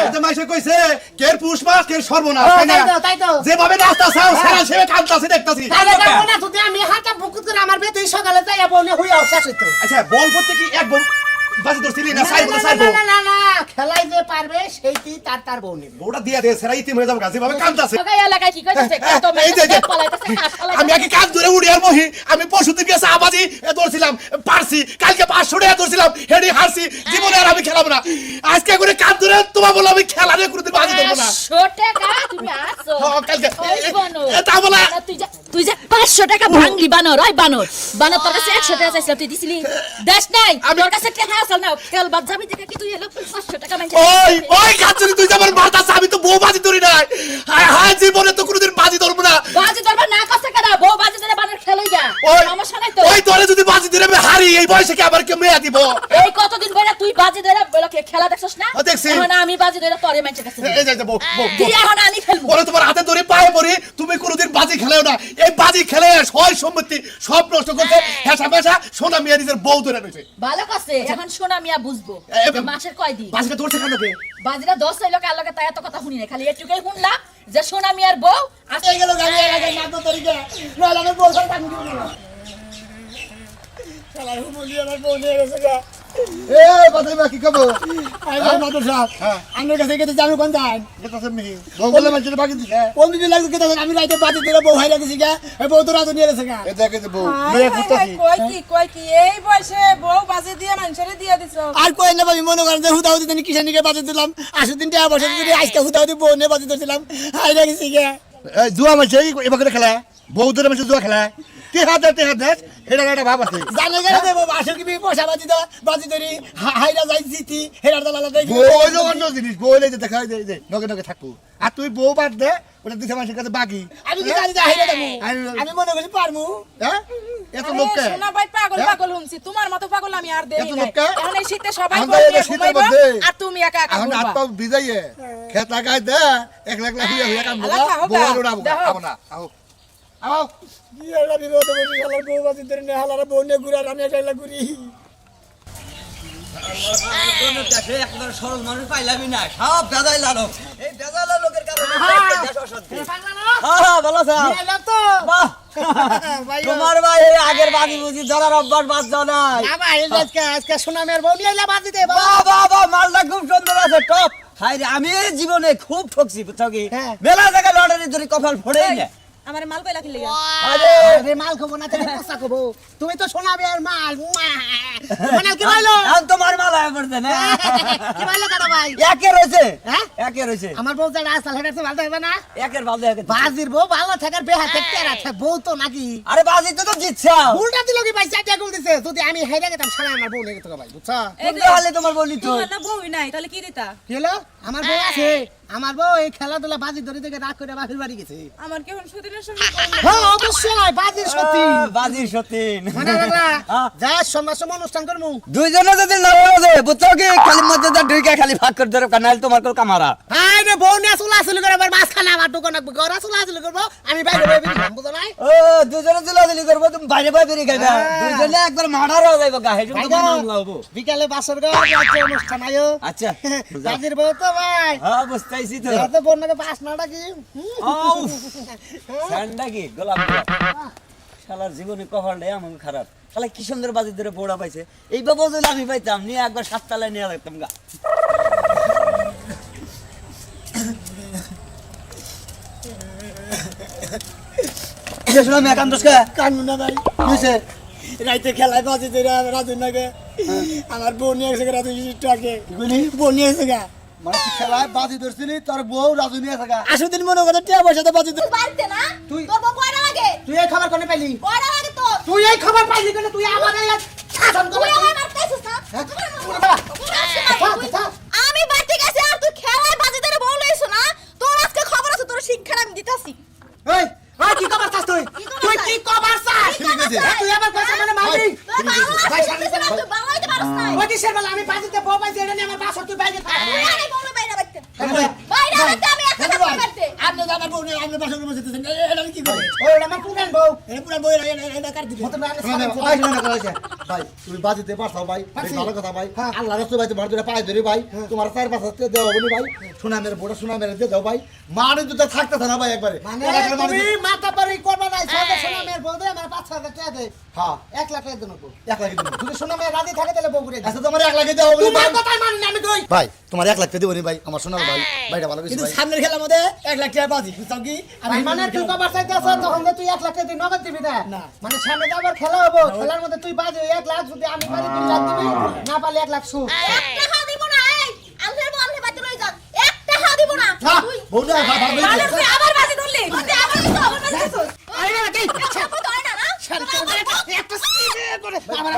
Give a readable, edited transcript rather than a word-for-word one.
এটা মাইসে কইছে কের পুষ মাস কের সর্বনাশ তাই না যেভাবে নাস্তা চাও সারা সেবে কাঁদতাছি দেখতাছি তাহলে যাবো না তুই আমি হাতে বুকুত করে আমার বেতে সকালে যাইয়া বনে হইয়া শেষ হইতো আচ্ছা বল করতে কি এক বল বাজি ধরছিলি না না খেলাই যে পারবে সেইটি তার বউনি বউটা দিয়া দে সেরা ইতিম হয়ে যাবে গাছে ভাবে কাঁদতাছে ওকে এলাকায় কি কইতেছে কত মেয়ে পলাইতেছে হাস পলাইতেছে আমি আগে কাজ ধরে উড়ি আর মহি আমি পরশুদিন গেছে আবাজি ধরছিলাম পারছি কালকে 500 টাকা ধরছিলাম হেডি হারছি জীবনে আর আমি খেলাবো না আজকে করে কাজ ধরে তোমার বলে আমি খেলা রে কোনদিন বাজি ধরবো না 500 টাকা তুমি আসো কালকে তা বলা তুই যা 500 টাকা ভাঙলি বানর তোর কাছে 100 টাকা চাইছিলাম তুই দিছিলি দেশ নাই তোর কাছে টাকা আসল না খেল বাদ যাবি দেখা কি তুই এলো 500 টাকা মাইছে ওই কাজুরি তুই যেমন মারতাছ আমি তো বউ বাজি ধরি নাই হায় জীবনে তো কোনদিন বাজি ধরবো না বাজি ধরবা না কষ্ট কেন বউ বাজি ধরে বানর খেলইগা সমস্যা নাই তো ওই তোরে যদি বাজি ধরে আমি হারি এই বয়সে কি আবার কে মেয়া দিব এই কতদিন বইরা তুই বাজি ধরে বলকে খেলা দেখছস না দেখছি এখন আমি বাজি ধরে তোরে মাইছে কাছে এই যাই বউ তুই এখন আমি খেলবো বলে তোমার হাতে ধরে পায়ে পড়ি তুমি কোনদিন বাজি খেলেও না এই বাজি খেলে সয় সম্পত্তি সব নষ্ট করতে হেসা মেশা সোনা মিয়া নিজের বউ ধরে রয়েছে ভালো কাছে এখন সোনা মিয়া বুঝবো মাসের কয় দিন বাজিটা ধরছে কেন কে বাজিরা 10 হইলো কার লগে তাই এত কথা শুনি না খালি এটুকুই শুনলাম যে সোনা মিয়ার বউ আসে গেল গাড়ি এলাকায় না তো তরিকে নইলে আমি বলছ টাঙ্গি দিব শালা বলি আমার বউ নিয়ে গেছে গা এ বাদাইবা কি কব আই ভাই মাদর সাহেব আমার কাছে গেতে জানো কোন যান গেতাছে মি বউ বলে মানুষের বাকি দিছে কোন দিন লাগছে গেতে আমি রাইতে বাতি দিলে বউ হাইরা গেছি গা এই বউ তো রাত নিয়ে গেছে গা এ দেখে যে বউ মেয়ে ঘুরতাছি কই কি এই বয়সে বউ বাজে দিয়ে মানুষেরে দিয়ে দিছো আর কই না ভাই মনে করেন যে হুদাহুদি দিন কিষানিকে বাতি দিলাম 80 দিন টাকা বসে যদি আজকে হুদাহুদি বউ নিয়ে বাতি দিছিলাম হাইরা গেছি গা এই জুয়া মাঝে এবারে খেলা বউ ধরে মাঝে জুয়া খেলা তে হাতে হেডা একটা ভাব আছে জানে গেলে দেব আসল কি পয়সা বাতি ধরি হাইরা যাই জিতি হেডার দালালা দেই বউ হইলো অন্য জিনিস বউ হইলে যে দেখাই দে নগে নগে থাকবো আর তুই বউ বাদ দে ওটা দিছে মানুষের কাছে বাকি আমি কি জানি হাইরা দেব আমি মনে করি পারমু হ্যাঁ এত লোককে শোনা ভাই পাগল হুনছি তোমার মতো পাগল আমি আর দেই এত না লোককে এখন এই শীতে সবাই আমরা বলবে এই শীতের মধ্যে আর তুমি একা একা এখন ঘুরবা। আত্মা বিজাইয়ে খেত লাগাই দে এক লাখ হুইয়া কাম আল্লাহ খাও বউ গা, আর উড়াবো দেখো। আবো না আও আও কি এলা বিপদ বসে শালার বউ বাতি ধরে নে হালারা বউ নিয়ে ঘুরে আর আমি একাইলা ঘুরি কোন দেশে একবার সরল মানুষ পাইলামই না সব বেজাই লালো এই বেজালা লোকের কারণে দেশ অশান্তি হ্যাঁ ভালো স্যার এলা তো বাহ ভাই তোমার ভাই এই আগের বাজি বুঝি ধরার অভ্যাস বাদ দাও নাই না ভাই আজকে সোনামের বউ নিয়ে এলা বাতি দে বাহ বাহ বাহ মালটা খুব সুন্দর আছে টপ হাই রে আমি এই জীবনে খুব ঠকছি বুঝছো কি হ্যাঁ। মেলা জায়গায় লটারি ধরে কপাল ফোড়েই না আমারে মাল পাইলা কি লাগা আরে আরে মাল খাবো না তাহলে পোষা খাবো তুমি তো সোনামের মাল মানে কি বললো এখন তোমার মাল আয় পড়ছে না কি বললো কাটা ভাই একে রয়েছে হ্যাঁ একে রয়েছে আমার বউ যারা আসল হেডাতে ভালো হবে না একের ভালো একে বাজির বউ ভালো থাকার বেহা থাকতে আছে বউ তো নাকি আরে বাজি তো জিতছাও উল্টা দিল কি ভাই চারটা গোল দিছে যদি আমি হেরে গেতাম সারা আমার বউ লেগে তো ভাই বুঝছো কোন হলে তোমার বলি তো না বউই নাই তাহলে কি দিতা কি হলো আমার বউ আছে আমার বউ এই খেলাধুলা বাজি ধরে থেকে রাগ করে বাপের বাড়ি গেছে আমার কি এখন সুদিনের সঙ্গে হ্যাঁ অবশ্যই বাজির সত্যি বাজির সতীন মানে লাগলা হ্যাঁ। যা সন্ন্যাস অনুষ্ঠান করমু দুইজনে যদি না বলে বুঝছো কি খালি মধ্যে যা ঢুকে খালি ভাগ করে ধরে কানাল তোমার কোল কামারা হাই রে বউ নিয়ে চলে আসলে করে আবার মাছ খানা আমার দোকানে গড়া চলে আসলে করবো আমি বাইরে বাইরে বেরিয়ে বুঝো নাই ও দুইজনে দিলাদিলি করবো তুমি বাইরে বাইরে বেরিয়ে গেবা দুইজনে একবার মার্ডার হয়ে যাইব গা হেজুন তো নাম লাগাবো বিকালে বাসর গো আছে অনুষ্ঠান আয়ো আচ্ছা বাজির বউ তো ভাই হ্যাঁ বুঝতেইছি তো এত বন্যাকে বাস না ডাকি আউ ঠান্ডা কি গোলাপ শালার জীবনে কপালটাই আমার খারাপ শালা কি সুন্দর বাজি ধরে বোড়া পাইছে এই বাবু যদি আমি পাইতাম নিয়ে একবার 7 তলায় নিয়ে রাখতাম গা শুনো আমি একান্ত কানু না ভাই রাইতে খেলায় বাজি ধরে রাজু নাগে আমার বউ নিয়ে গেছে রাজু টাকে বউ নিয়ে গেছে গা মানে কি খেলায় বাজি ধরছিলি তোর বউ রাজু নিয়ে থাকা আসো দিন মনে করে টিয়া পয়সা বাজি ধরে বাড়তে না তোর বউ কয়টা লাগে তুই এই খবর কোনে পাইলি কয়টা লাগে তোর তুই এই খবর পাইলি কেন তুই আমার এই শাসন তুই করে আমার মারতেছিস না আমি বাড়তে গেছি আর তুই খেলায় বাজি ধরে বউ লইছ না তোর আজকে খবর আছে তোর শিক্ষা আমি দিতাছি এই ওই কি খবর চাস তুই তুই কি খবর চাস ঠিক আছে তুই আমার পয়সা মানে মারবি ভাই সামনে তুই বাংলাইতে পারছ না ওই কিসের বেলা আমি বাজিতে বউ পাইছি এটা নিয়ে আমার বাসা তুই বাইরে থাক আমি বউলে বাইরে বাইতে বাইরে বাইতে আমি একটা করতে আপনি আমার বউ নিয়ে আপনি বাসা করে বসেছেন এটা আমি কি করি ওই আমার পুরান বউ এটা পুরান বউ এটা কার দিবে ওই ভাই তুমি বাজিতে পারছাও ভাই বেশ পারছি। ভালো কথা ভাই হ্যাঁ। আল্লাহ রাস্তা ভাই তোমার ধরে পায়ে ধরে ভাই তোমার 4-5 হাজার দেওয়া বলি ভাই সোনা মেরে বোটা সোনা মেরে দিয়ে দাও ভাই মানে দুটো থাকতেছে না ভাই একবারে মানে এলাকার তুমি মানুষ- মাথা পারি করবা নাই সাথে শোনা মেয়ের বউ দে আমার 5,000 টাকা দে হ্যাঁ 1 লাখ টাকা দেন তো 1 লাখ দিবো যদি শোনা মেয়ে রাজি থাকে তাহলে বউ করে দে আচ্ছা তোমার 1 লাখ দেওয়া বলি তোমার কথাই মানি না আমি কই ভাই তোমার 1 লাখ দেবো নি ভাই আমার সোনার ভাই ভাইটা ভালো কিছু কিন্তু ভাই সামনের খেলার মধ্যে 1 লাখ টাকা বাজি বুঝছো কি আমি মানে তুই কবার চাইতেছ তখন যে তুই 1 লাখ টাকা তুই নগদ দিবি না মানে সামনে যে আবার খেলা হবে খেলার মধ্যে তুই বাজি 1 লাখ যদি আমি পারি 2 লাখ দিবি না পারলে 1 লাখ সুদ একটা হা দিব না এই আলফের বউ আমলে বাইতে লই যান একটা হা দিব না হ্যাঁ তুই বউটা ভালো বানর তুই আবার বাজি ধরলি তুই আবার দিছ আবার বাজি ধরছ আরে না কি একটা তো হয় না না শান্ত একটা করে আমার